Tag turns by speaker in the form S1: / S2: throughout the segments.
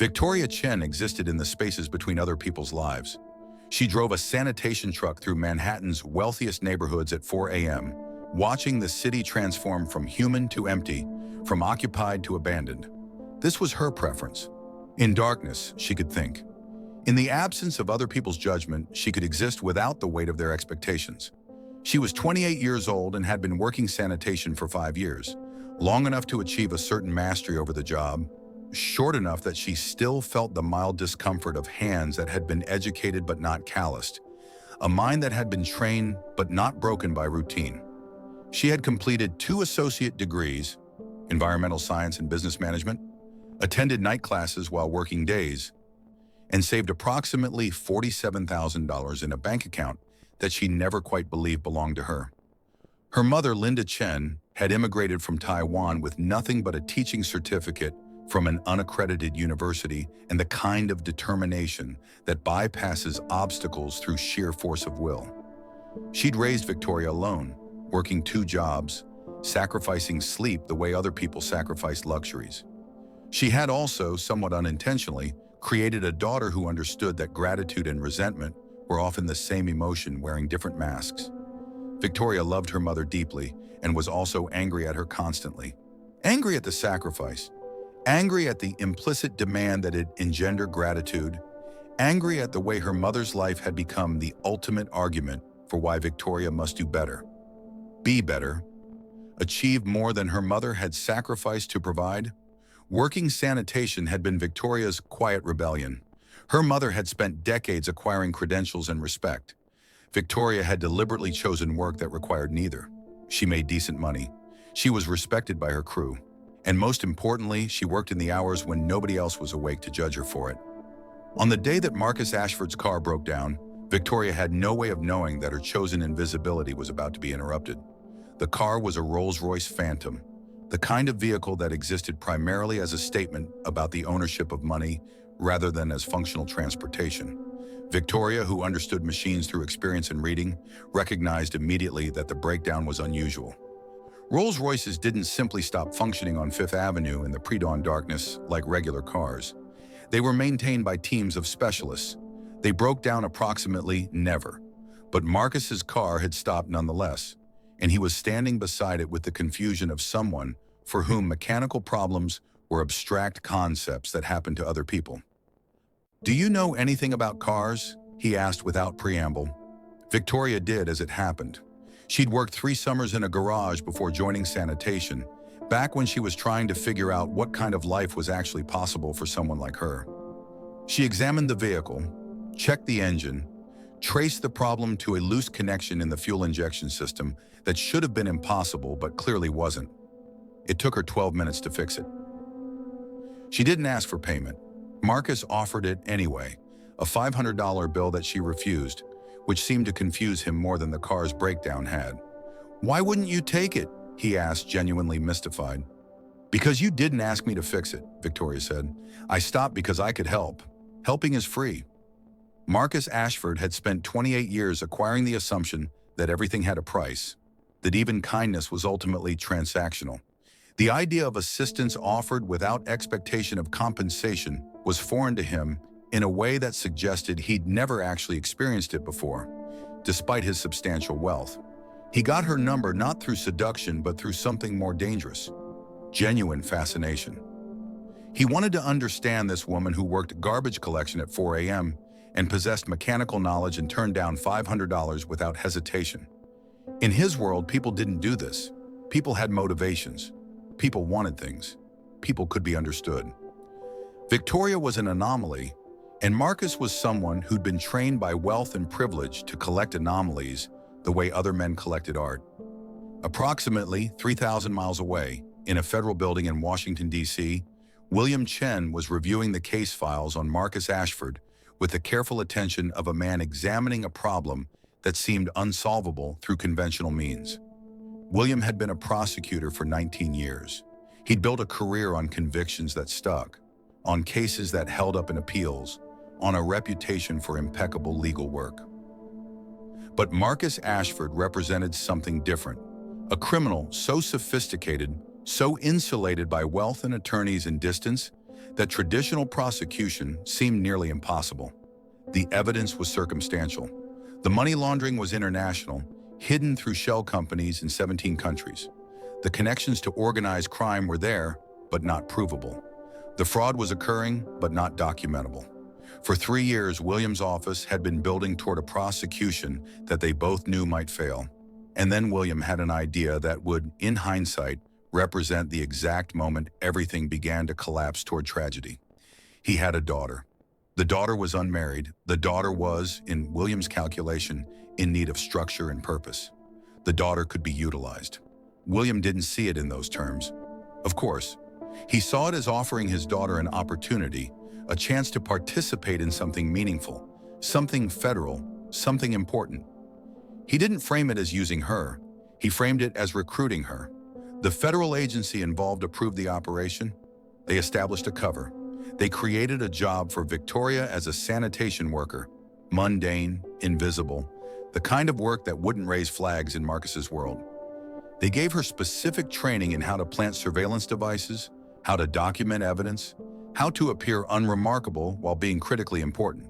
S1: Victoria Chen existed in the spaces between other people's lives. She drove a sanitation truck through Manhattan's wealthiest neighborhoods at 4 a.m., watching the city transform from human to empty, from occupied to abandoned. This was her preference. In darkness, she could think. In the absence of other people's judgment, she could exist without the weight of their expectations. She was 28 years old and had been working sanitation for 5 years, long enough to achieve a certain mastery over the job, short enough that she still felt the mild discomfort of hands that had been educated but not calloused, a mind that had been trained but not broken by routine. She had completed 2 associate degrees, environmental science and business management, attended night classes while working days, and saved approximately $47,000 in a bank account that she never quite believed belonged to her. Her mother, Linda Chen, had immigrated from Taiwan with nothing but a teaching certificate from an unaccredited university and the kind of determination that bypasses obstacles through sheer force of will. She'd raised Victoria alone, working 2 jobs, sacrificing sleep the way other people sacrificed luxuries. She had also, somewhat unintentionally, created a daughter who understood that gratitude and resentment were often the same emotion wearing different masks. Victoria loved her mother deeply and was also angry at her constantly. Angry at the sacrifice, angry at the implicit demand that it engender gratitude, angry at the way her mother's life had become the ultimate argument for why Victoria must do better, be better, achieve more than her mother had sacrificed to provide. Working sanitation had been Victoria's quiet rebellion. Her mother had spent decades acquiring credentials and respect. Victoria had deliberately chosen work that required neither. She made decent money. She was respected by her crew. And most importantly, she worked in the hours when nobody else was awake to judge her for it. On the day that Marcus Ashford's car broke down, Victoria had no way of knowing that her chosen invisibility was about to be interrupted. The car was a Rolls-Royce Phantom, the kind of vehicle that existed primarily as a statement about the ownership of money rather than as functional transportation. Victoria, who understood machines through experience and reading, recognized immediately that the breakdown was unusual. Rolls-Royces didn't simply stop functioning on Fifth Avenue in the pre-dawn darkness like regular cars. They were maintained by teams of specialists. They broke down approximately never. But Marcus's car had stopped nonetheless, and he was standing beside it with the confusion of someone for whom mechanical problems were abstract concepts that happened to other people. "Do you know anything about cars?" he asked without preamble. Victoria did, as it happened. She'd worked 3 summers in a garage before joining sanitation, back when she was trying to figure out what kind of life was actually possible for someone like her. She examined the vehicle, checked the engine, traced the problem to a loose connection in the fuel injection system that should have been impossible but clearly wasn't. It took her 12 minutes to fix it. She didn't ask for payment. Marcus offered it anyway, a $500 bill that she refused, which seemed to confuse him more than the car's breakdown had. "Why wouldn't you take it?" he asked, genuinely mystified. "Because you didn't ask me to fix it," Victoria said. "I stopped because I could help. Helping is free." Marcus Ashford had spent 28 years acquiring the assumption that everything had a price, that even kindness was ultimately transactional. The idea of assistance offered without expectation of compensation was foreign to him in a way that suggested he'd never actually experienced it before, despite his substantial wealth. He got her number not through seduction but through something more dangerous: genuine fascination. He wanted to understand this woman who worked garbage collection at 4 a.m. and possessed mechanical knowledge and turned down $500 without hesitation. In his world, people didn't do this. People had motivations. People wanted things. People could be understood. Victoria was an anomaly, and Marcus was someone who'd been trained by wealth and privilege to collect anomalies the way other men collected art. Approximately 3,000 miles away, in a federal building in Washington, D.C., William Chen was reviewing the case files on Marcus Ashford with the careful attention of a man examining a problem that seemed unsolvable through conventional means. William had been a prosecutor for 19 years. He'd built a career on convictions that stuck, on cases that held up in appeals, on a reputation for impeccable legal work. But Marcus Ashford represented something different, a criminal so sophisticated, so insulated by wealth and attorneys and distance, that traditional prosecution seemed nearly impossible. The evidence was circumstantial. The money laundering was international, hidden through shell companies in 17 countries. The connections to organized crime were there, but not provable. The fraud was occurring, but not documentable. For 3 years, William's office had been building toward a prosecution that they both knew might fail. And then William had an idea that would, in hindsight, represent the exact moment everything began to collapse toward tragedy. He had a daughter. The daughter was unmarried. The daughter was, in William's calculation, in need of structure and purpose. The daughter could be utilized. William didn't see it in those terms. Of course, he saw it as offering his daughter an opportunity, a chance to participate in something meaningful, something federal, something important. He didn't frame it as using her. He framed it as recruiting her. The federal agency involved approved the operation. They established a cover. They created a job for Victoria as a sanitation worker, mundane, invisible, the kind of work that wouldn't raise flags in Marcus's world. They gave her specific training in how to plant surveillance devices, how to document evidence, how to appear unremarkable while being critically important.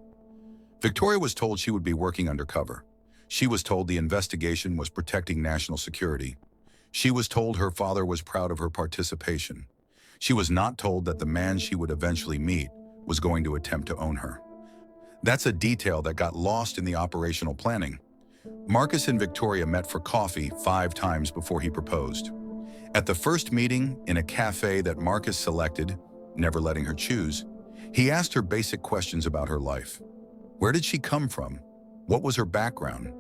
S1: Victoria was told she would be working undercover. She was told the investigation was protecting national security. She was told her father was proud of her participation. She was not told that the man she would eventually meet was going to attempt to own her. That's a detail that got lost in the operational planning. Marcus and Victoria met for coffee 5 times before he proposed. At the first meeting, in a cafe that Marcus selected, never letting her choose, he asked her basic questions about her life. Where did she come from? What was her background?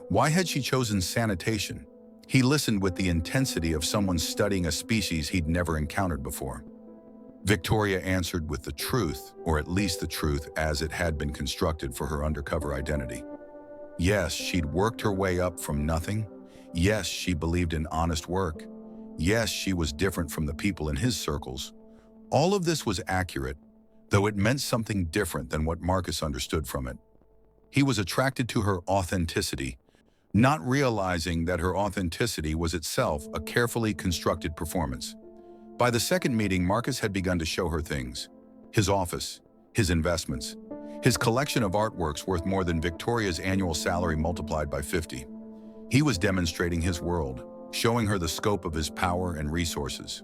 S1: Why had she chosen sanitation? He listened with the intensity of someone studying a species he'd never encountered before. Victoria answered with the truth, or at least the truth as it had been constructed for her undercover identity. Yes, she'd worked her way up from nothing. Yes, she believed in honest work. Yes, she was different from the people in his circles. All of this was accurate, though it meant something different than what Marcus understood from it. He was attracted to her authenticity, not realizing that her authenticity was itself a carefully constructed performance. By the second meeting, Marcus had begun to show her things. His office, his investments, his collection of artworks worth more than Victoria's annual salary multiplied by 50. He was demonstrating his world, showing her the scope of his power and resources.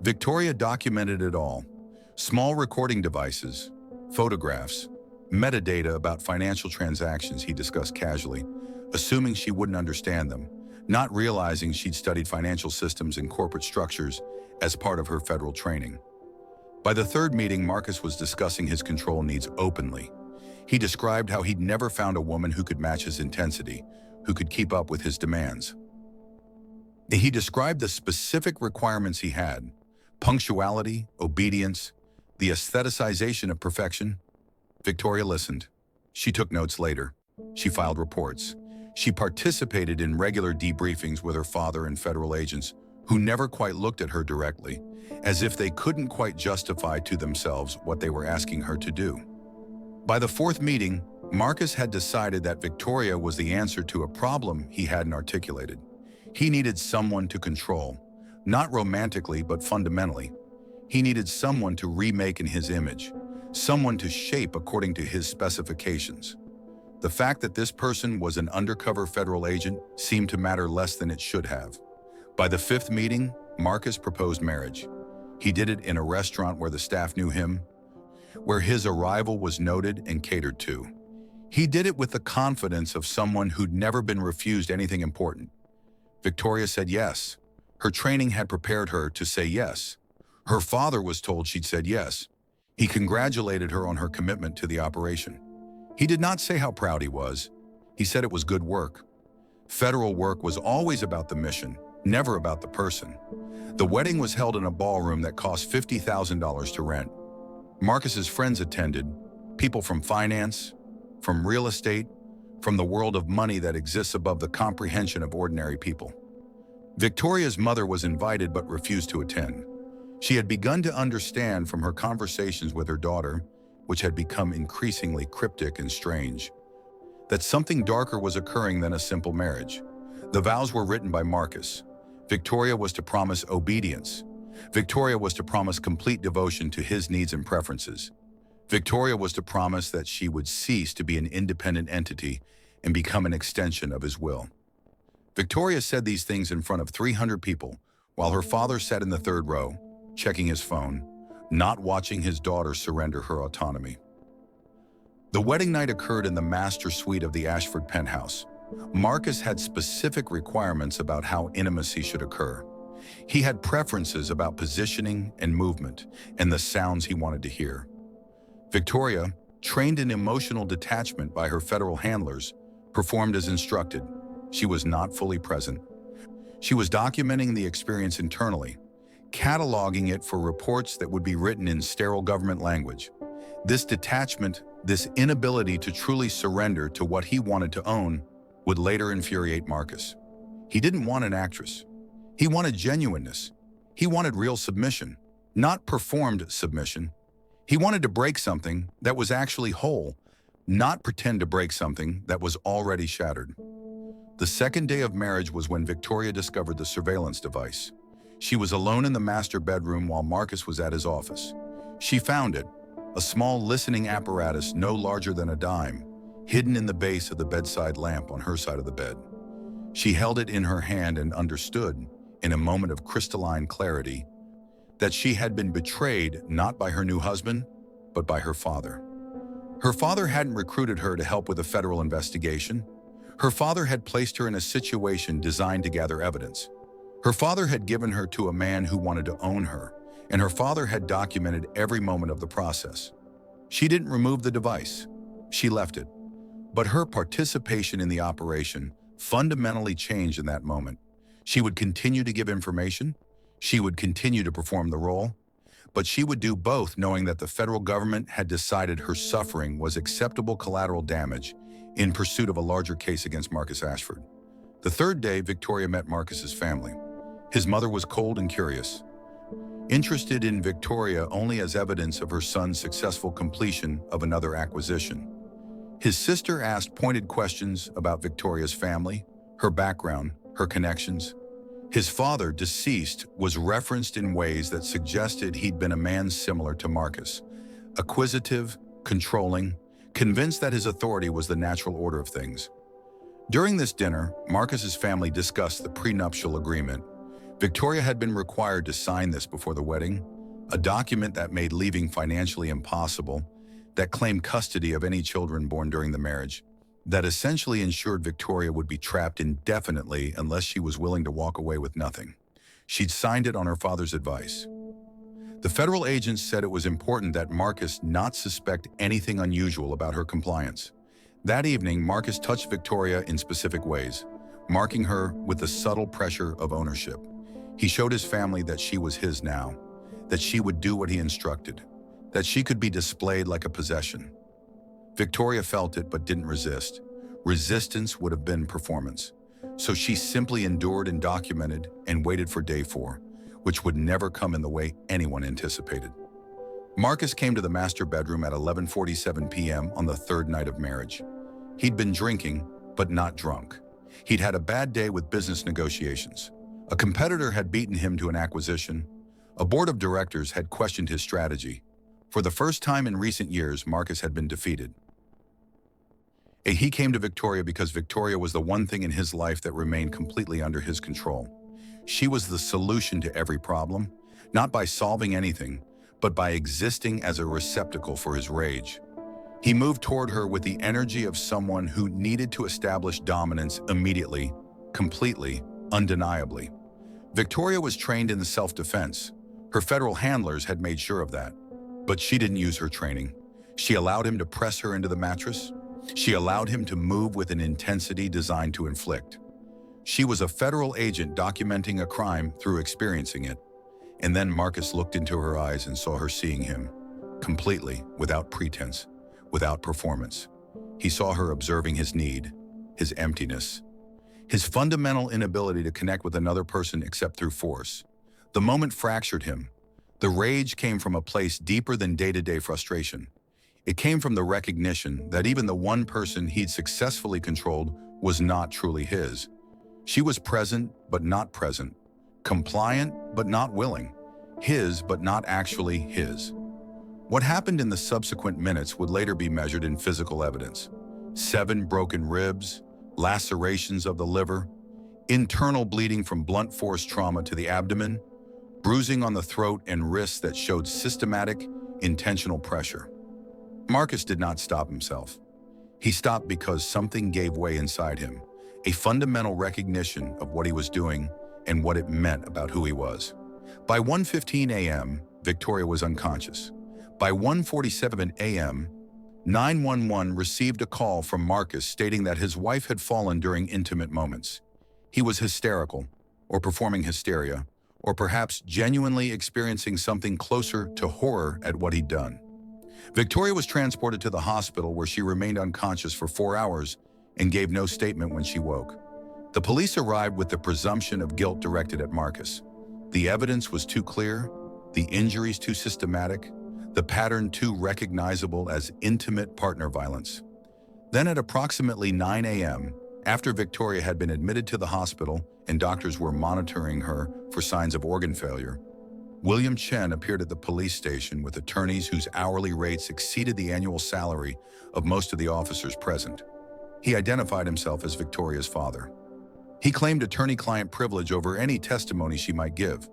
S1: Victoria documented it all. Small recording devices, photographs, metadata about financial transactions he discussed casually, assuming she wouldn't understand them, not realizing she'd studied financial systems and corporate structures as part of her federal training. By the third meeting, Marcus was discussing his control needs openly. He described how he'd never found a woman who could match his intensity, who could keep up with his demands. He described the specific requirements he had: punctuality, obedience, the aestheticization of perfection. Victoria listened. She took notes later. She filed reports. She participated in regular debriefings with her father and federal agents who never quite looked at her directly, as if they couldn't quite justify to themselves what they were asking her to do. By the fourth meeting, Marcus had decided that Victoria was the answer to a problem he hadn't articulated. He needed someone to control, not romantically but fundamentally. He needed someone to remake in his image, someone to shape according to his specifications. The fact that this person was an undercover federal agent seemed to matter less than it should have. By the fifth meeting, Marcus proposed marriage. He did it in a restaurant where the staff knew him, where his arrival was noted and catered to. He did it with the confidence of someone who'd never been refused anything important. Victoria said yes. Her training had prepared her to say yes. Her father was told she'd said yes. He congratulated her on her commitment to the operation. He did not say how proud he was. He said it was good work. Federal work was always about the mission, never about the person. The wedding was held in a ballroom that cost $50,000 to rent. Marcus's friends attended, people from finance, from real estate, from the world of money that exists above the comprehension of ordinary people. Victoria's mother was invited but refused to attend. She had begun to understand from her conversations with her daughter, which had become increasingly cryptic and strange, that something darker was occurring than a simple marriage. The vows were written by Marcus. Victoria was to promise obedience. Victoria was to promise complete devotion to his needs and preferences. Victoria was to promise that she would cease to be an independent entity and become an extension of his will. Victoria said these things in front of 300 people, while her father sat in the third row, checking his phone, not watching his daughter surrender her autonomy. The wedding night occurred in the master suite of the Ashford penthouse. Marcus had specific requirements about how intimacy should occur. He had preferences about positioning and movement and the sounds he wanted to hear. Victoria, trained in emotional detachment by her federal handlers, performed as instructed. She was not fully present. She was documenting the experience internally, cataloging it for reports that would be written in sterile government language. This detachment, this inability to truly surrender to what he wanted to own, would later infuriate Marcus. He didn't want an actress. He wanted genuineness. He wanted real submission, not performed submission. He wanted to break something that was actually whole, not pretend to break something that was already shattered. The second day of marriage was when Victoria discovered the surveillance device. She was alone in the master bedroom while Marcus was at his office. She found it, a small listening apparatus no larger than a dime, hidden in the base of the bedside lamp on her side of the bed. She held it in her hand and understood, in a moment of crystalline clarity, that she had been betrayed not by her new husband, but by her father. Her father hadn't recruited her to help with a federal investigation. Her father had placed her in a situation designed to gather evidence. Her father had given her to a man who wanted to own her, and her father had documented every moment of the process. She didn't remove the device. She left it. But her participation in the operation fundamentally changed in that moment. She would continue to give information. She would continue to perform the role. But she would do both, knowing that the federal government had decided her suffering was acceptable collateral damage in pursuit of a larger case against Marcus Ashford. The third day, Victoria met Marcus's family. His mother was cold and curious, interested in Victoria only as evidence of her son's successful completion of another acquisition. His sister asked pointed questions about Victoria's family, her background, her connections. His father, deceased, was referenced in ways that suggested he'd been a man similar to Marcus, acquisitive, controlling, convinced that his authority was the natural order of things. During this dinner, Marcus's family discussed the prenuptial agreement. Victoria had been required to sign this before the wedding, a document that made leaving financially impossible, that claimed custody of any children born during the marriage, that essentially ensured Victoria would be trapped indefinitely unless she was willing to walk away with nothing. She'd signed it on her father's advice. The federal agents said it was important that Marcus not suspect anything unusual about her compliance. That evening, Marcus touched Victoria in specific ways, marking her with the subtle pressure of ownership. He showed his family that she was his now, that she would do what he instructed, that she could be displayed like a possession. Victoria felt it but didn't resist. Resistance would have been performance. So she simply endured and documented and waited for day 4, which would never come in the way anyone anticipated. Marcus came to the master bedroom at 11:47 p.m. on the third night of marriage. He'd been drinking, but not drunk. He'd had a bad day with business negotiations. A competitor had beaten him to an acquisition. A board of directors had questioned his strategy. For the first time in recent years, Marcus had been defeated. He came to Victoria because Victoria was the one thing in his life that remained completely under his control. She was the solution to every problem, not by solving anything, but by existing as a receptacle for his rage. He moved toward her with the energy of someone who needed to establish dominance immediately, completely, undeniably. Victoria was trained in the self-defense. Her federal handlers had made sure of that. But she didn't use her training. She allowed him to press her into the mattress. She allowed him to move with an intensity designed to inflict. She was a federal agent documenting a crime through experiencing it. And then Marcus looked into her eyes and saw her seeing him, completely, without pretense, without performance. He saw her observing his need, his emptiness, his fundamental inability to connect with another person except through force. The moment fractured him. The rage came from a place deeper than day-to-day frustration. It came from the recognition that even the one person he'd successfully controlled was not truly his. She was present, but not present. Compliant, but not willing. His, but not actually his. What happened in the subsequent minutes would later be measured in physical evidence. 7 broken ribs, lacerations of the liver, internal bleeding from blunt force trauma to the abdomen, bruising on the throat and wrists that showed systematic, intentional pressure. Marcus did not stop himself. He stopped because something gave way inside him, a fundamental recognition of what he was doing and what it meant about who he was. By 1:15 a.m., Victoria was unconscious. By 1:47 a.m., 911 received a call from Marcus stating that his wife had fallen during intimate moments. He was hysterical, or performing hysteria, or perhaps genuinely experiencing something closer to horror at what he'd done. Victoria was transported to the hospital where she remained unconscious for 4 hours and gave no statement when she woke. The police arrived with the presumption of guilt directed at Marcus. The evidence was too clear, the injuries too systematic, the pattern too recognizable as intimate partner violence. Then at approximately 9 a.m., after Victoria had been admitted to the hospital and doctors were monitoring her for signs of organ failure, William Chen appeared at the police station with attorneys whose hourly rates exceeded the annual salary of most of the officers present. He identified himself as Victoria's father. He claimed attorney-client privilege over any testimony she might give.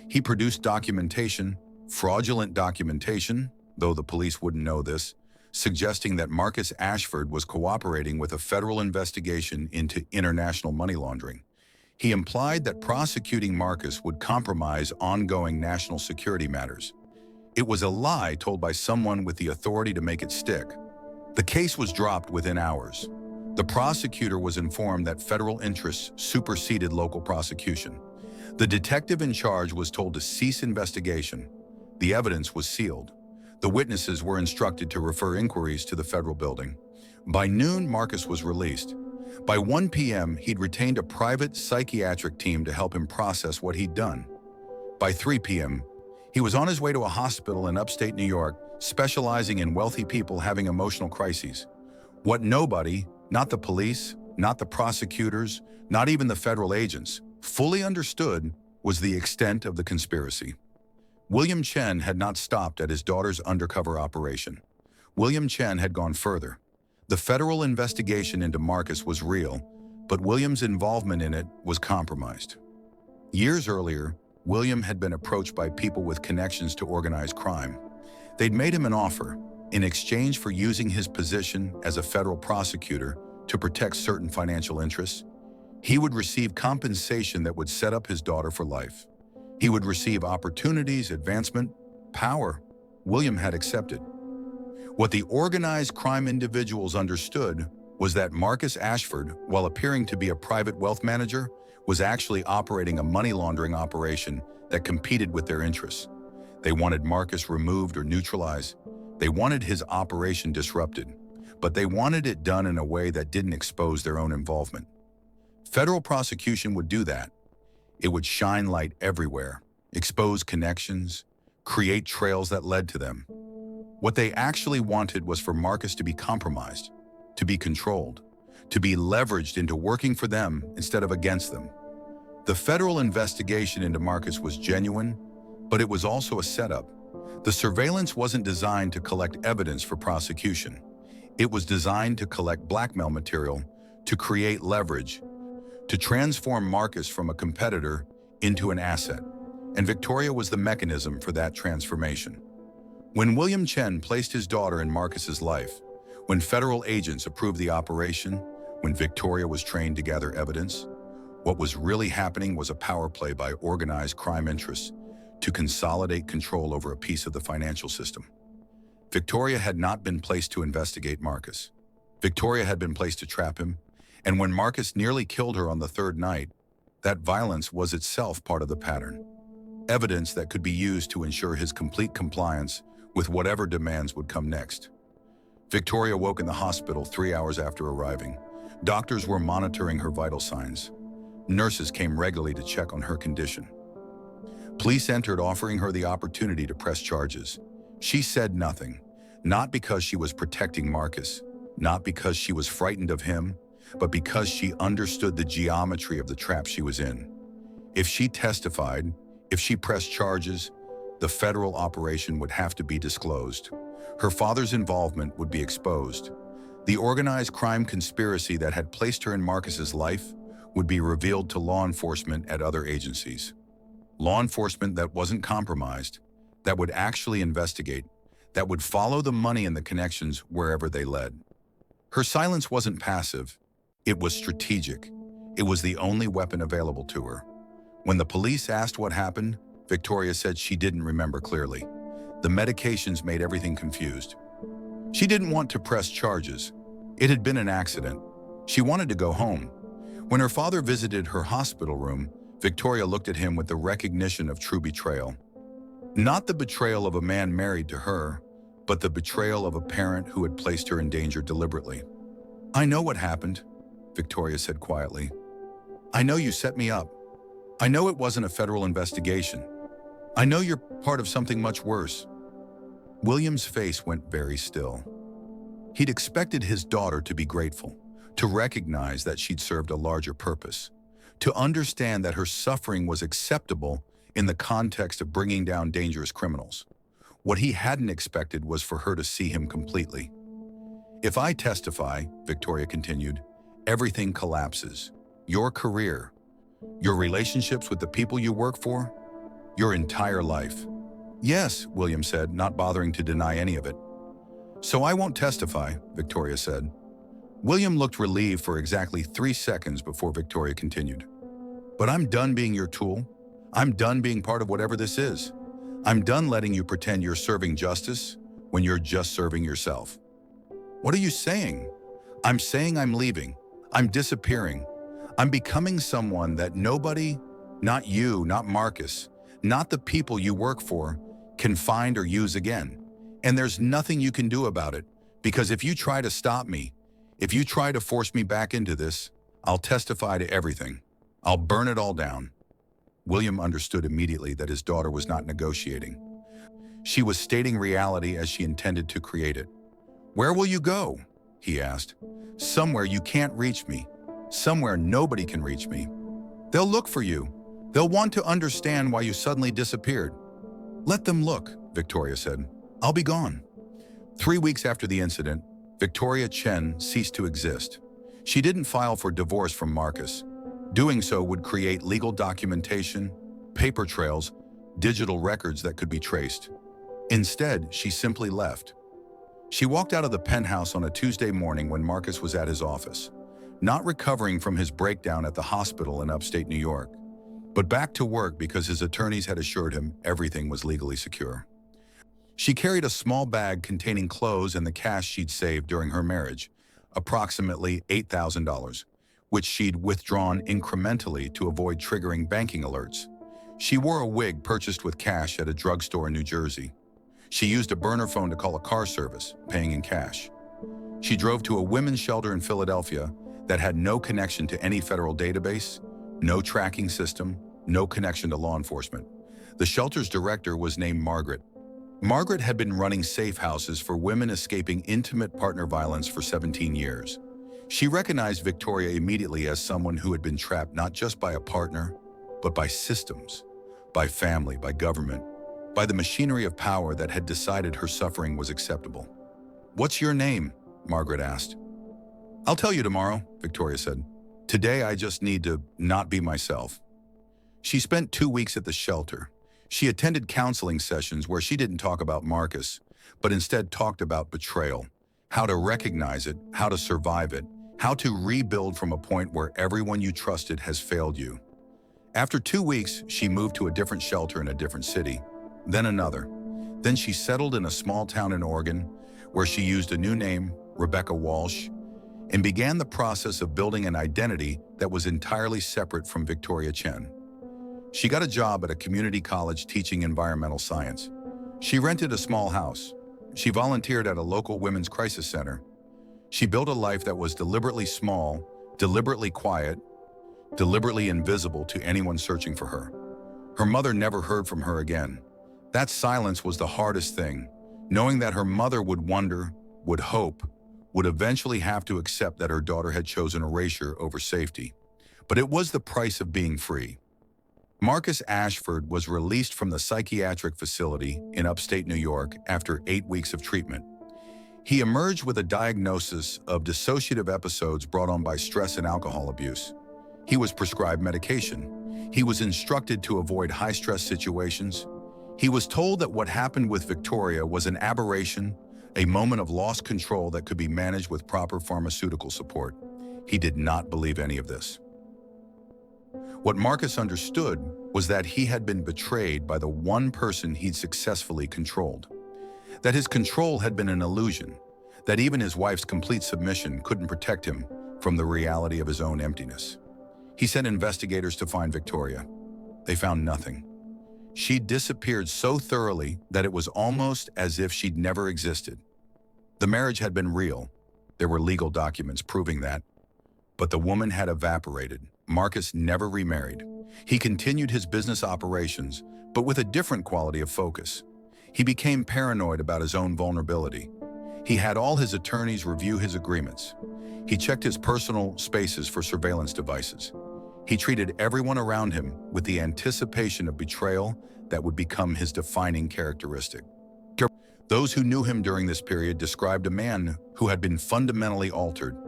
S1: He produced documentation, fraudulent documentation, though the police wouldn't know this, suggesting that Marcus Ashford was cooperating with a federal investigation into international money laundering. He implied that prosecuting Marcus would compromise ongoing national security matters. It was a lie told by someone with the authority to make it stick. The case was dropped within hours. The prosecutor was informed that federal interests superseded local prosecution. The detective in charge was told to cease investigation. The evidence was sealed. The witnesses were instructed to refer inquiries to the federal building. By noon, Marcus was released. By 1 p.m., he'd retained a private psychiatric team to help him process what he'd done. By 3 p.m., he was on his way to a hospital in upstate New York, specializing in wealthy people having emotional crises. What nobody, not the police, not the prosecutors, not even the federal agents, fully understood was the extent of the conspiracy. William Chen had not stopped at his daughter's undercover operation. William Chen had gone further. The federal investigation into Marcus was real, but William's involvement in it was compromised. Years earlier, William had been approached by people with connections to organized crime. They'd made him an offer in exchange for using his position as a federal prosecutor to protect certain financial interests. He would receive compensation that would set up his daughter for life. He would receive opportunities, advancement, power. William had accepted. What the organized crime individuals understood was that Marcus Ashford, while appearing to be a private wealth manager, was actually operating a money laundering operation that competed with their interests. They wanted Marcus removed or neutralized. They wanted his operation disrupted, but they wanted it done in a way that didn't expose their own involvement. Federal prosecution would do that. It would shine light everywhere, expose connections, create trails that led to them. What they actually wanted was for Marcus to be compromised, to be controlled, to be leveraged into working for them instead of against them. The federal investigation into Marcus was genuine, but it was also a setup. The surveillance wasn't designed to collect evidence for prosecution. It was designed to collect blackmail material, to create leverage, to transform Marcus from a competitor into an asset. And Victoria was the mechanism for that transformation. When William Chen placed his daughter in Marcus's life, when federal agents approved the operation, when Victoria was trained to gather evidence, what was really happening was a power play by organized crime interests to consolidate control over a piece of the financial system. Victoria had not been placed to investigate Marcus. Victoria had been placed to trap him, and when Marcus nearly killed her on the third night, that violence was itself part of the pattern. Evidence that could be used to ensure his complete compliance with whatever demands would come next. Victoria woke in the hospital 3 hours after arriving. Doctors were monitoring her vital signs. Nurses came regularly to check on her condition. Police entered, offering her the opportunity to press charges. She said nothing, not because she was protecting Marcus, not because she was frightened of him, but because she understood the geometry of the trap she was in. If she testified, if she pressed charges, The federal operation would have to be disclosed. Her father's involvement would be exposed. The organized crime conspiracy that had placed her in Marcus's life would be revealed to law enforcement at other agencies. Law enforcement that wasn't compromised, that would actually investigate, that would follow the money and the connections wherever they led. Her silence wasn't passive, it was strategic. It was the only weapon available to her. When the police asked what happened, Victoria said she didn't remember clearly. The medications made everything confused. She didn't want to press charges. It had been an accident. She wanted to go home. When her father visited her hospital room, Victoria looked at him with the recognition of true betrayal. Not the betrayal of a man married to her, but the betrayal of a parent who had placed her in danger deliberately. "I know what happened," Victoria said quietly. "I know you set me up. I know it wasn't a federal investigation. I know you're part of something much worse." William's face went very still. He'd expected his daughter to be grateful, to recognize that she'd served a larger purpose, to understand that her suffering was acceptable in the context of bringing down dangerous criminals. What he hadn't expected was for her to see him completely. "If I testify," Victoria continued, "everything collapses. Your career, your relationships with the people you work for, your entire life." "Yes," William said, not bothering to deny any of it. "So I won't testify," Victoria said. William looked relieved for exactly 3 seconds before Victoria continued. "But I'm done being your tool. I'm done being part of whatever this is. I'm done letting you pretend you're serving justice when you're just serving yourself." "What are you saying?" "I'm saying I'm leaving. I'm disappearing. I'm becoming someone that nobody, not you, not Marcus, not the people you work for, can find or use again. And there's nothing you can do about it, because if you try to stop me, if you try to force me back into this, I'll testify to everything. I'll burn it all down." William understood immediately that his daughter was not negotiating. She was stating reality as she intended to create it. "Where will you go?" he asked. "Somewhere you can't reach me. Somewhere nobody can reach me. They'll look for you. They'll want to understand why you suddenly disappeared." "Let them look," Victoria said. "I'll be gone." 3 weeks after the incident, Victoria Chen ceased to exist. She didn't file for divorce from Marcus. Doing so would create legal documentation, paper trails, digital records that could be traced. Instead, she simply left. She walked out of the penthouse on a Tuesday morning when Marcus was at his office, not recovering from his breakdown at the hospital in upstate New York, but back to work because his attorneys had assured him everything was legally secure. She carried a small bag containing clothes and the cash she'd saved during her marriage, approximately $8,000, which she'd withdrawn incrementally to avoid triggering banking alerts. She wore a wig purchased with cash at a drugstore in New Jersey. She used a burner phone to call a car service, paying in cash. She drove to a women's shelter in Philadelphia that had no connection to any federal database, no tracking system, no connection to law enforcement. The shelter's director was named Margaret. Margaret had been running safe houses for women escaping intimate partner violence for 17 years. She recognized Victoria immediately as someone who had been trapped not just by a partner, but by systems, by family, by government, by the machinery of power that had decided her suffering was acceptable. "What's your name?" Margaret asked. "I'll tell you tomorrow," Victoria said. "Today I just need to not be myself." She spent 2 weeks at the shelter. She attended counseling sessions where she didn't talk about Marcus, but instead talked about betrayal, how to recognize it, how to survive it, how to rebuild from a point where everyone you trusted has failed you. After 2 weeks, she moved to a different shelter in a different city, then another. Then she settled in a small town in Oregon, where she used a new name, Rebecca Walsh, and began the process of building an identity that was entirely separate from Victoria Chen. She got a job at a community college teaching environmental science. She rented a small house. She volunteered at a local women's crisis center. She built a life that was deliberately small, deliberately quiet, deliberately invisible to anyone searching for her. Her mother never heard from her again. That silence was the hardest thing, knowing that her mother would wonder, would hope, would eventually have to accept that her daughter had chosen erasure over safety. But it was the price of being free. Marcus Ashford was released from the psychiatric facility in upstate New York after 8 weeks of treatment. He emerged with a diagnosis of dissociative episodes brought on by stress and alcohol abuse. He was prescribed medication. He was instructed to avoid high-stress situations. He was told that what happened with Victoria was an aberration, a moment of lost control that could be managed with proper pharmaceutical support. He did not believe any of this. What Marcus understood was that he had been betrayed by the one person he'd successfully controlled. That his control had been an illusion, that even his wife's complete submission couldn't protect him from the reality of his own emptiness. He sent investigators to find Victoria. They found nothing. She'd disappeared so thoroughly that it was almost as if she'd never existed. The marriage had been real. There were legal documents proving that. But the woman had evaporated. Marcus never remarried. He continued his business operations, but with a different quality of focus. He became paranoid about his own vulnerability. He had all his attorneys review his agreements. He checked his personal spaces for surveillance devices. He treated everyone around him with the anticipation of betrayal that would become his defining characteristic. Those who knew him during this period described a man who had been fundamentally altered.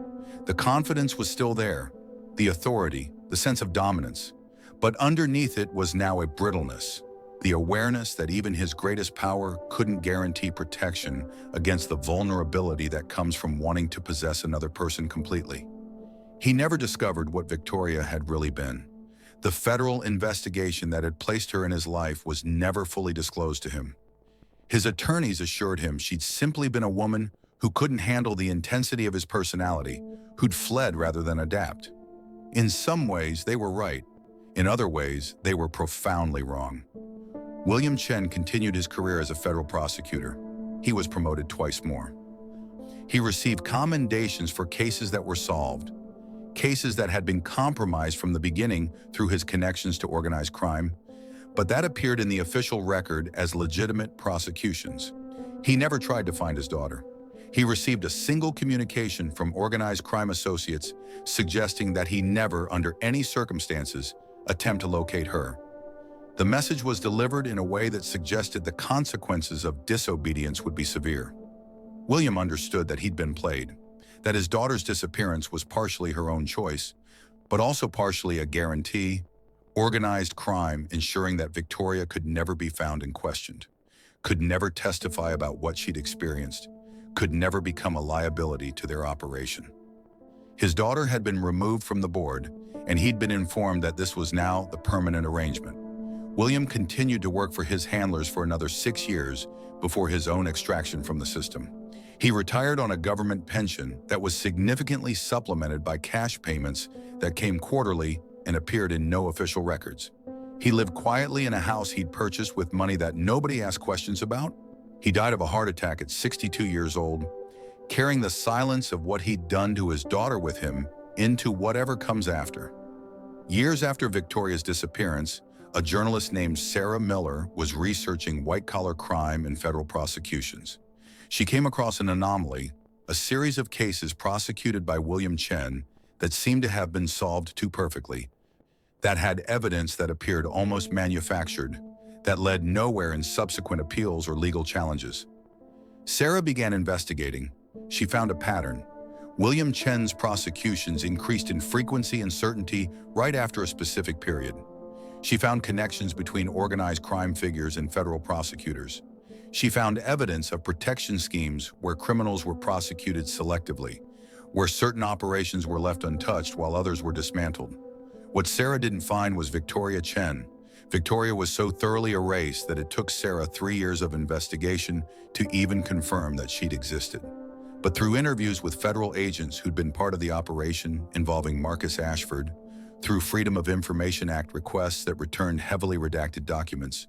S1: The confidence was still there, the authority, the sense of dominance, but underneath it was now a brittleness, the awareness that even his greatest power couldn't guarantee protection against the vulnerability that comes from wanting to possess another person completely. He never discovered what Victoria had really been. The federal investigation that had placed her in his life was never fully disclosed to him. His attorneys assured him she'd simply been a woman who couldn't handle the intensity of his personality, who'd fled rather than adapt. In some ways, they were right. In other ways, they were profoundly wrong. William Chen continued his career as a federal prosecutor. He was promoted twice more. He received commendations for cases that were solved, cases that had been compromised from the beginning through his connections to organized crime, but that appeared in the official record as legitimate prosecutions. He never tried to find his daughter. He received a single communication from organized crime associates suggesting that he never, under any circumstances, attempt to locate her. The message was delivered in a way that suggested the consequences of disobedience would be severe. William understood that he'd been played, that his daughter's disappearance was partially her own choice, but also partially a guarantee, organized crime ensuring that Victoria could never be found and questioned, could never testify about what she'd experienced, could never become a liability to their operation. His daughter had been removed from the board, and he'd been informed that this was now the permanent arrangement. William continued to work for his handlers for another 6 years before his own extraction from the system. He retired on a government pension that was significantly supplemented by cash payments that came quarterly and appeared in no official records. He lived quietly in a house he'd purchased with money that nobody asked questions about. He died of a heart attack at 62 years old, carrying the silence of what he'd done to his daughter with him into whatever comes after. Years after Victoria's disappearance, a journalist named Sarah Miller was researching white-collar crime and federal prosecutions. She came across an anomaly, a series of cases prosecuted by William Chen that seemed to have been solved too perfectly, that had evidence that appeared almost manufactured, that led nowhere in subsequent appeals or legal challenges. Sarah began investigating. She found a pattern. William Chen's prosecutions increased in frequency and certainty right after a specific period. She found connections between organized crime figures and federal prosecutors. She found evidence of protection schemes where criminals were prosecuted selectively, where certain operations were left untouched while others were dismantled. What Sarah didn't find was Victoria Chen. Victoria was so thoroughly erased that it took Sarah 3 years of investigation to even confirm that she'd existed. But through interviews with federal agents who'd been part of the operation involving Marcus Ashford, through Freedom of Information Act requests that returned heavily redacted documents,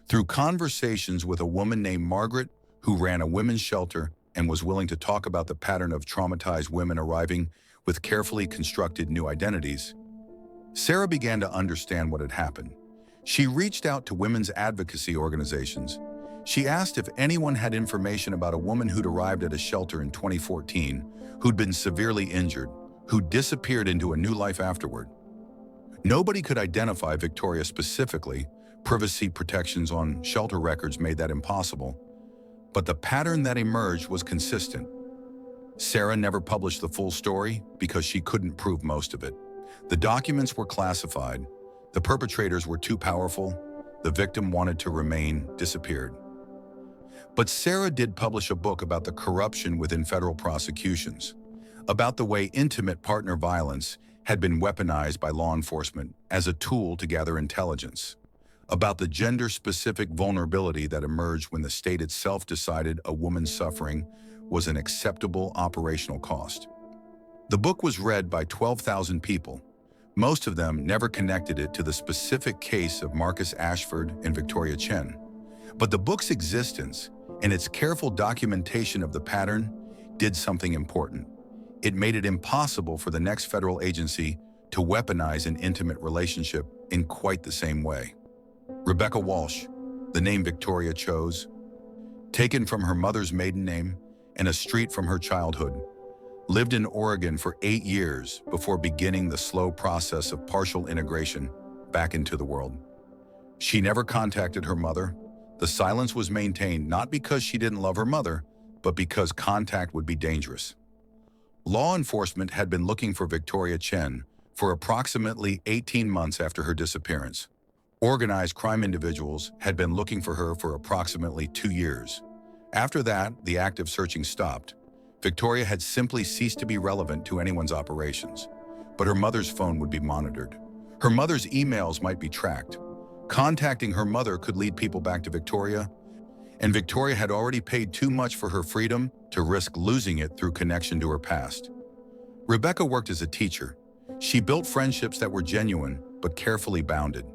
S1: through conversations with a woman named Margaret who ran a women's shelter and was willing to talk about the pattern of traumatized women arriving with carefully constructed new identities, Sarah began to understand what had happened. She reached out to women's advocacy organizations. She asked if anyone had information about a woman who'd arrived at a shelter in 2014, who'd been severely injured, who disappeared into a new life afterward. Nobody could identify Victoria specifically. Privacy protections on shelter records made that impossible. But the pattern that emerged was consistent. Sarah never published the full story because she couldn't prove most of it. The documents were classified. The perpetrators were too powerful. The victim wanted to remain disappeared. But Sarah did publish a book about the corruption within federal prosecutions, about the way intimate partner violence had been weaponized by law enforcement as a tool to gather intelligence, about the gender-specific vulnerability that emerged when the state itself decided a woman's suffering was an acceptable operational cost. The book was read by 12,000 people. Most of them never connected it to the specific case of Marcus Ashford and Victoria Chen. But the book's existence and its careful documentation of the pattern did something important. It made it impossible for the next federal agency to weaponize an intimate relationship in quite the same way. Rebecca Walsh, the name Victoria chose, taken from her mother's maiden name and a street from her childhood, lived in Oregon for 8 years before beginning the slow process of partial integration back into the world. She never contacted her mother. The silence was maintained not because she didn't love her mother, but because contact would be dangerous. Law enforcement had been looking for Victoria Chen for approximately 18 months after her disappearance. Organized crime individuals had been looking for her for approximately 2 years. After that, the active searching stopped. Victoria had simply ceased to be relevant to anyone's operations, but her mother's phone would be monitored. Her mother's emails might be tracked. Contacting her mother could lead people back to Victoria, and Victoria had already paid too much for her freedom to risk losing it through connection to her past. Rebecca worked as a teacher. She built friendships that were genuine but carefully bounded.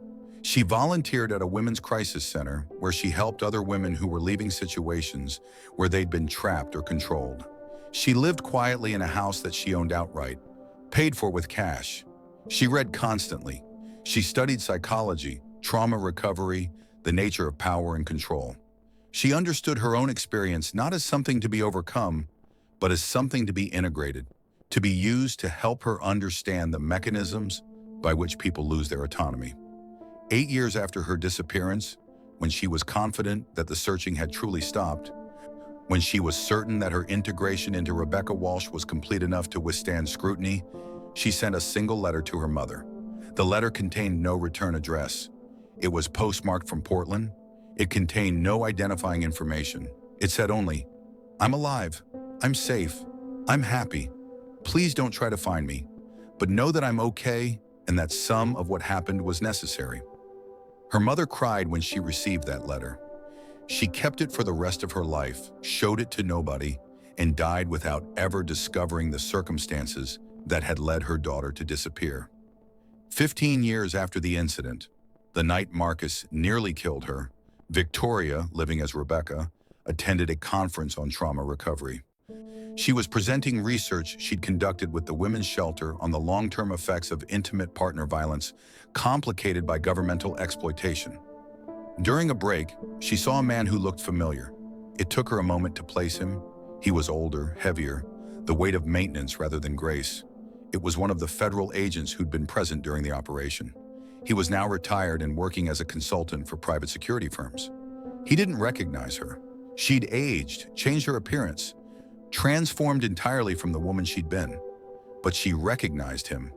S1: She volunteered at a women's crisis center where she helped other women who were leaving situations where they'd been trapped or controlled. She lived quietly in a house that she owned outright, paid for with cash. She read constantly. She studied psychology, trauma recovery, the nature of power and control. She understood her own experience not as something to be overcome, but as something to be integrated, to be used to help her understand the mechanisms by which people lose their autonomy. 8 years after her disappearance, when she was confident that the searching had truly stopped, when she was certain that her integration into Rebecca Walsh was complete enough to withstand scrutiny, she sent a single letter to her mother. The letter contained no return address. It was postmarked from Portland. It contained no identifying information. It said only, "I'm alive. I'm safe. I'm happy. Please don't try to find me, but know that I'm okay and that some of what happened was necessary." Her mother cried when she received that letter. She kept it for the rest of her life, showed it to nobody, and died without ever discovering the circumstances that had led her daughter to disappear. 15 years after the incident, the night Marcus nearly killed her, Victoria, living as Rebecca, attended a conference on trauma recovery. She was presenting research she'd conducted with the women's shelter on the long-term effects of intimate partner violence, complicated by governmental exploitation. During a break, she saw a man who looked familiar. It took her a moment to place him. He was older, heavier, the weight of maintenance rather than grace. It was one of the federal agents who'd been present during the operation. He was now retired and working as a consultant for private security firms. He didn't recognize her. She'd aged, changed her appearance, transformed entirely from the woman she'd been. But she recognized him,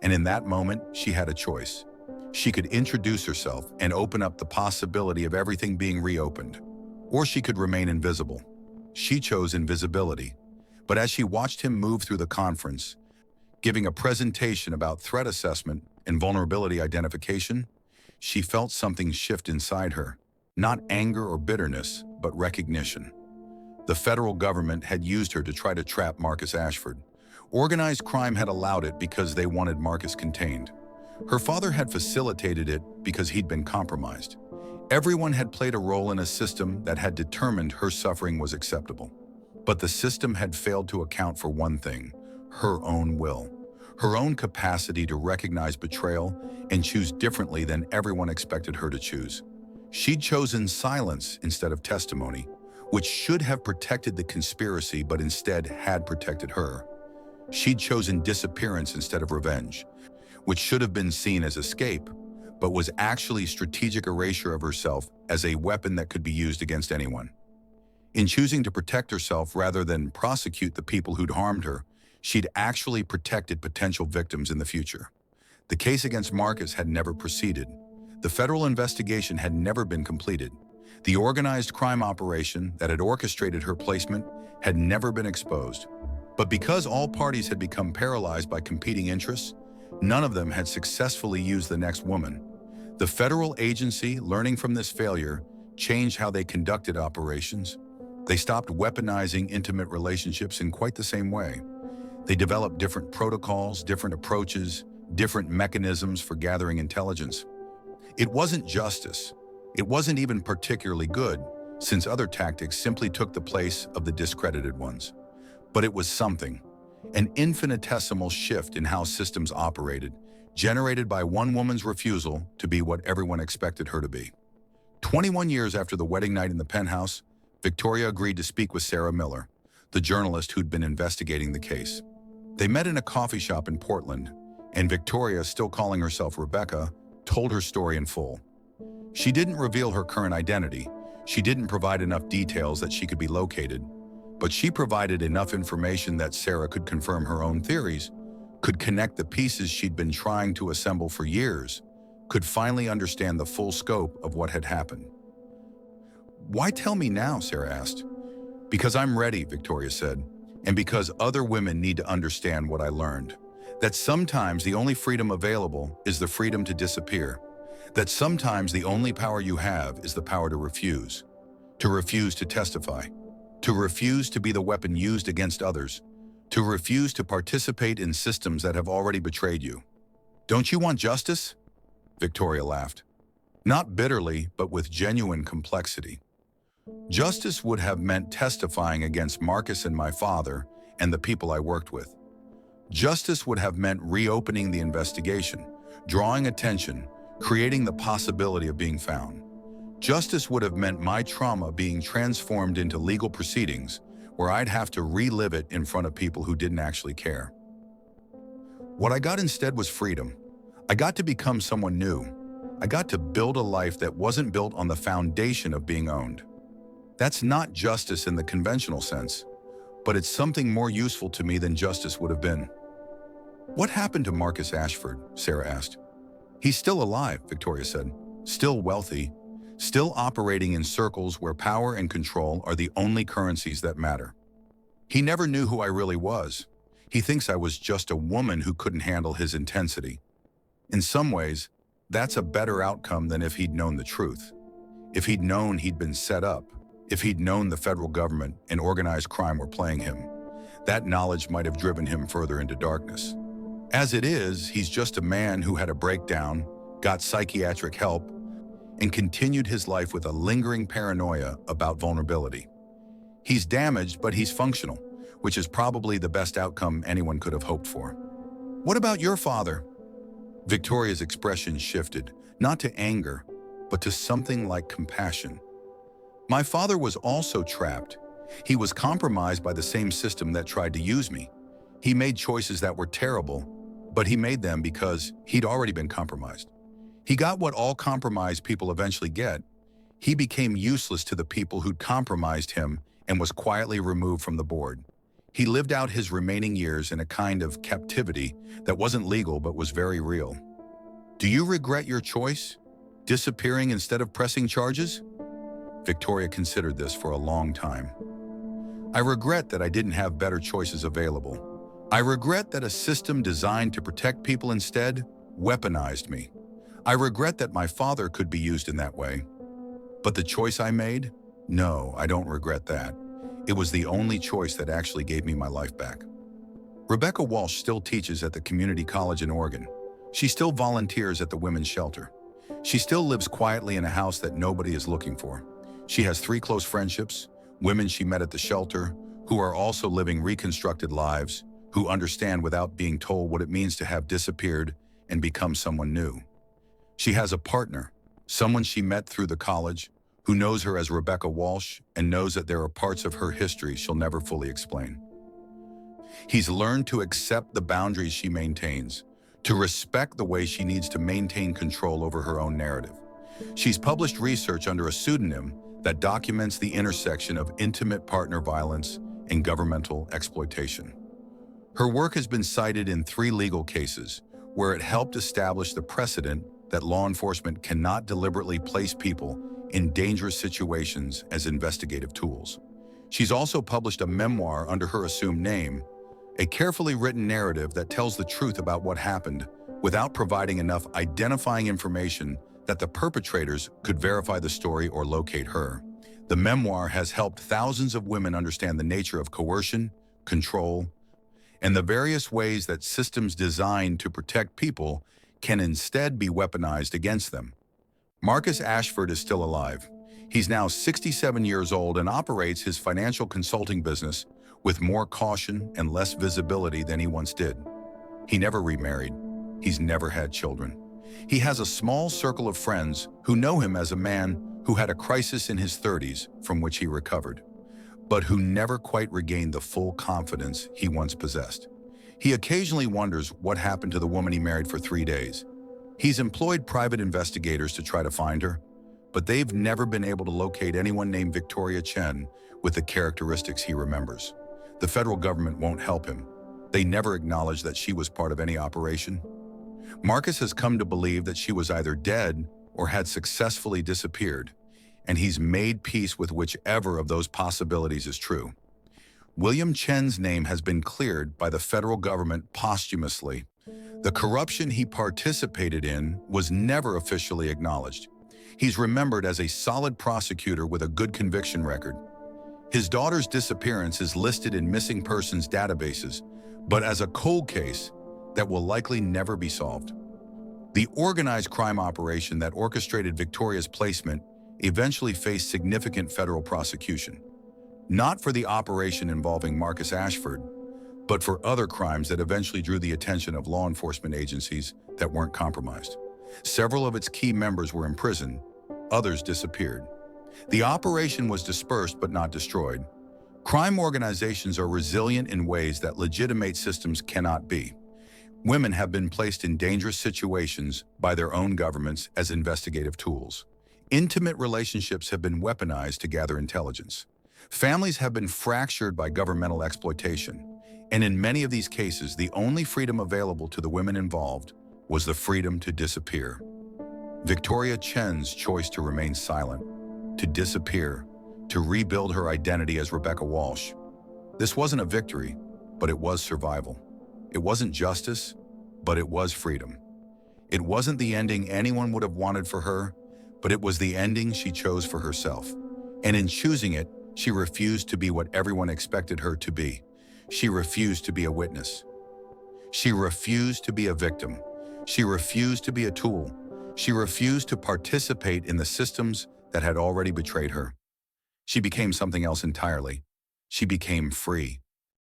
S1: and in that moment, she had a choice. She could introduce herself and open up the possibility of everything being reopened, or she could remain invisible. She chose invisibility, but as she watched him move through the conference, giving a presentation about threat assessment and vulnerability identification, she felt something shift inside her. Not anger or bitterness, but recognition. The federal government had used her to try to trap Marcus Ashford. Organized crime had allowed it because they wanted Marcus contained. Her father had facilitated it because he'd been compromised. Everyone had played a role in a system that had determined her suffering was acceptable. But the system had failed to account for one thing: her own will, her own capacity to recognize betrayal and choose differently than everyone expected her to choose. She'd chosen silence instead of testimony, which should have protected the conspiracy but instead had protected her. She'd chosen disappearance instead of revenge, which should have been seen as escape, but was actually strategic erasure of herself as a weapon that could be used against anyone. In choosing to protect herself rather than prosecute the people who'd harmed her, she'd actually protected potential victims in the future. The case against Marcus had never proceeded. The federal investigation had never been completed. The organized crime operation that had orchestrated her placement had never been exposed. But because all parties had become paralyzed by competing interests, none of them had successfully used the next woman. The federal agency, learning from this failure, changed how they conducted operations. They stopped weaponizing intimate relationships in quite the same way. They developed different protocols, different approaches, different mechanisms for gathering intelligence. It wasn't justice. It wasn't even particularly good, since other tactics simply took the place of the discredited ones. But it was something, an infinitesimal shift in how systems operated, generated by one woman's refusal to be what everyone expected her to be. 21 years after the wedding night in the penthouse, Victoria agreed to speak with Sarah Miller, the journalist who'd been investigating the case. They met in a coffee shop in Portland, and Victoria, still calling herself Rebecca, told her story in full. She didn't reveal her current identity. She didn't provide enough details that she could be located, but she provided enough information that Sarah could confirm her own theories, could connect the pieces she'd been trying to assemble for years, could finally understand the full scope of what had happened. "Why tell me now?" Sarah asked. "Because I'm ready," Victoria said, "and because other women need to understand what I learned. That sometimes the only freedom available is the freedom to disappear. That sometimes the only power you have is the power to refuse to testify, to refuse to be the weapon used against others, to refuse to participate in systems that have already betrayed you. Don't you want justice?" Victoria laughed. Not bitterly, but with genuine complexity. Justice would have meant testifying against Marcus and my father and the people I worked with. Justice would have meant reopening the investigation, drawing attention, creating the possibility of being found. Justice would have meant my trauma being transformed into legal proceedings where I'd have to relive it in front of people who didn't actually care. What I got instead was freedom. I got to become someone new. I got to build a life that wasn't built on the foundation of being owned. That's not justice in the conventional sense, but it's something more useful to me than justice would have been. "What happened to Marcus Ashford?" Sarah asked. "He's still alive," Victoria said. "Still wealthy, still operating in circles where power and control are the only currencies that matter. He never knew who I really was. He thinks I was just a woman who couldn't handle his intensity. In some ways, that's a better outcome than if he'd known the truth. If he'd known he'd been set up, if he'd known the federal government and organized crime were playing him, that knowledge might have driven him further into darkness. As it is, he's just a man who had a breakdown, got psychiatric help, and continued his life with a lingering paranoia about vulnerability. He's damaged, but he's functional, which is probably the best outcome anyone could have hoped for." "What about your father?" Victoria's expression shifted, not to anger, but to something like compassion. "My father was also trapped. He was compromised by the same system that tried to use me. He made choices that were terrible, but he made them because he'd already been compromised. He got what all compromised people eventually get. He became useless to the people who'd compromised him and was quietly removed from the board. He lived out his remaining years in a kind of captivity that wasn't legal but was very real." "Do you regret your choice? Disappearing instead of pressing charges?" Victoria considered this for a long time. "I regret that I didn't have better choices available. I regret that a system designed to protect people instead weaponized me. I regret that my father could be used in that way. But the choice I made? No, I don't regret that. It was the only choice that actually gave me my life back." Rebecca Walsh still teaches at the community college in Oregon. She still volunteers at the women's shelter. She still lives quietly in a house that nobody is looking for. She has 3 close friendships, women she met at the shelter, who are also living reconstructed lives, who understand without being told what it means to have disappeared and become someone new. She has a partner, someone she met through the college, who knows her as Rebecca Walsh and knows that there are parts of her history she'll never fully explain. He's learned to accept the boundaries she maintains, to respect the way she needs to maintain control over her own narrative. She's published research under a pseudonym that documents the intersection of intimate partner violence and governmental exploitation. Her work has been cited in 3 legal cases, where it helped establish the precedent that law enforcement cannot deliberately place people in dangerous situations as investigative tools. She's also published a memoir under her assumed name, a carefully written narrative that tells the truth about what happened without providing enough identifying information that the perpetrators could verify the story or locate her. The memoir has helped thousands of women understand the nature of coercion, control, and the various ways that systems designed to protect people can instead be weaponized against them. Marcus Ashford is still alive. He's now 67 years old and operates his financial consulting business with more caution and less visibility than he once did. He never remarried. He's never had children. He has a small circle of friends who know him as a man who had a crisis in his 30s from which he recovered, but who never quite regained the full confidence he once possessed. He occasionally wonders what happened to the woman he married for 3 days. He's employed private investigators to try to find her, but they've never been able to locate anyone named Victoria Chen with the characteristics he remembers. The federal government won't help him. They never acknowledged that she was part of any operation. Marcus has come to believe that she was either dead or had successfully disappeared, and he's made peace with whichever of those possibilities is true. William Chen's name has been cleared by the federal government posthumously. The corruption he participated in was never officially acknowledged. He's remembered as a solid prosecutor with a good conviction record. His daughter's disappearance is listed in missing persons databases, but as a cold case that will likely never be solved. The organized crime operation that orchestrated Victoria's placement eventually faced significant federal prosecution, not for the operation involving Marcus Ashford, but for other crimes that eventually drew the attention of law enforcement agencies that weren't compromised. Several of its key members were imprisoned, others disappeared. The operation was dispersed but not destroyed. Crime organizations are resilient in ways that legitimate systems cannot be. Women have been placed in dangerous situations by their own governments as investigative tools. Intimate relationships have been weaponized to gather intelligence. Families have been fractured by governmental exploitation. And in many of these cases, the only freedom available to the women involved was the freedom to disappear. Victoria Chen's choice to remain silent, to disappear, to rebuild her identity as Rebecca Walsh. This wasn't a victory, but it was survival. It wasn't justice, but it was freedom. It wasn't the ending anyone would have wanted for her, but it was the ending she chose for herself. And in choosing it, she refused to be what everyone expected her to be. She refused to be a witness. She refused to be a victim. She refused to be a tool. She refused to participate in the systems that had already betrayed her. She became something else entirely. She became free.